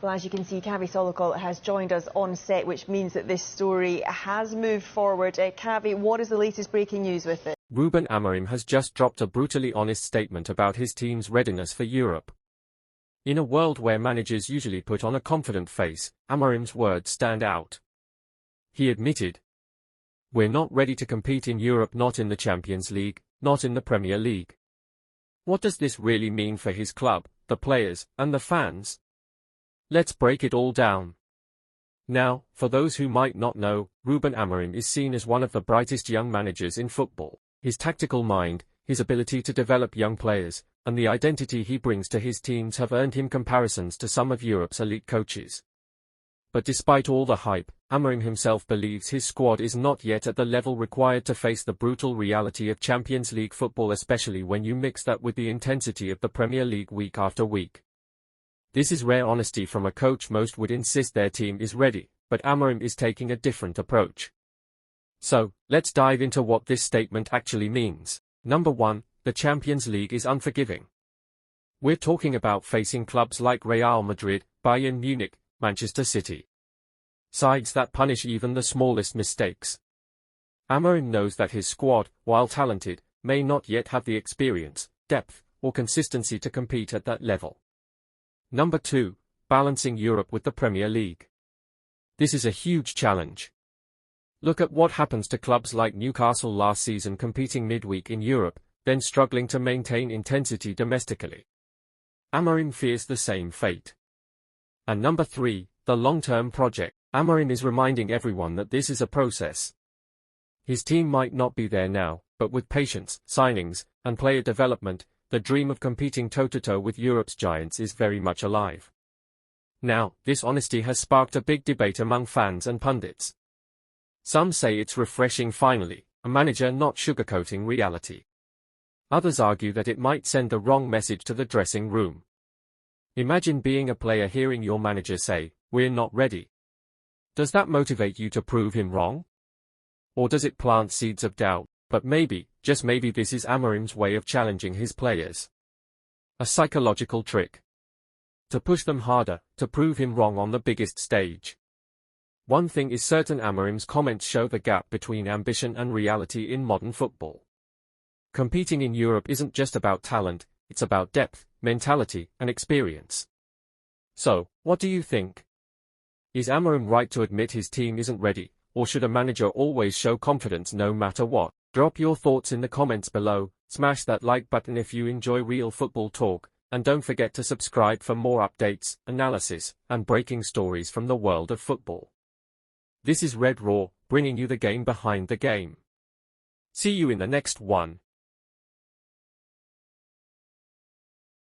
Well, as you can see, Kavi Solokol has joined us on set, which means that this story has moved forward. Kavi, what is the latest breaking news with it? Rúben Amorim has just dropped a brutally honest statement about his team's readiness for Europe. In a world where managers usually put on a confident face, Amorim's words stand out. He admitted, "We're not ready to compete in Europe, not in the Champions League, not in the Premier League." What does this really mean for his club, the players, and the fans? Let's break it all down. Now, for those who might not know, Rúben Amorim is seen as one of the brightest young managers in football. His tactical mind, his ability to develop young players, and the identity he brings to his teams have earned him comparisons to some of Europe's elite coaches. But despite all the hype, Amorim himself believes his squad is not yet at the level required to face the brutal reality of Champions League football, especially when you mix that with the intensity of the Premier League week after week. This is rare honesty from a coach. Most would insist their team is ready, but Amorim is taking a different approach. So, let's dive into what this statement actually means. Number 1, the Champions League is unforgiving. We're talking about facing clubs like Real Madrid, Bayern Munich, Manchester City. Sides that punish even the smallest mistakes. Amorim knows that his squad, while talented, may not yet have the experience, depth, or consistency to compete at that level. Number 2, balancing Europe with the Premier League. This is a huge challenge. Look at what happens to clubs like Newcastle last season, competing midweek in Europe, then struggling to maintain intensity domestically. Amorim fears the same fate. And number 3, the long-term project. Amorim is reminding everyone that this is a process. His team might not be there now, but with patience, signings, and player development, the dream of competing toe-to-toe with Europe's giants is very much alive. Now, this honesty has sparked a big debate among fans and pundits. Some say it's refreshing, finally, a manager not sugarcoating reality. Others argue that it might send the wrong message to the dressing room. Imagine being a player hearing your manager say, "We're not ready." Does that motivate you to prove him wrong? Or does it plant seeds of doubt? But maybe, just maybe, this is Amorim's way of challenging his players. A psychological trick. To push them harder, to prove him wrong on the biggest stage. One thing is certain: Amorim's comments show the gap between ambition and reality in modern football. Competing in Europe isn't just about talent, it's about depth, mentality, and experience. So, what do you think? Is Amorim right to admit his team isn't ready, or should a manager always show confidence no matter what? Drop your thoughts in the comments below, smash that like button if you enjoy real football talk, and don't forget to subscribe for more updates, analysis, and breaking stories from the world of football. This is Red Raw, bringing you the game behind the game. See you in the next one.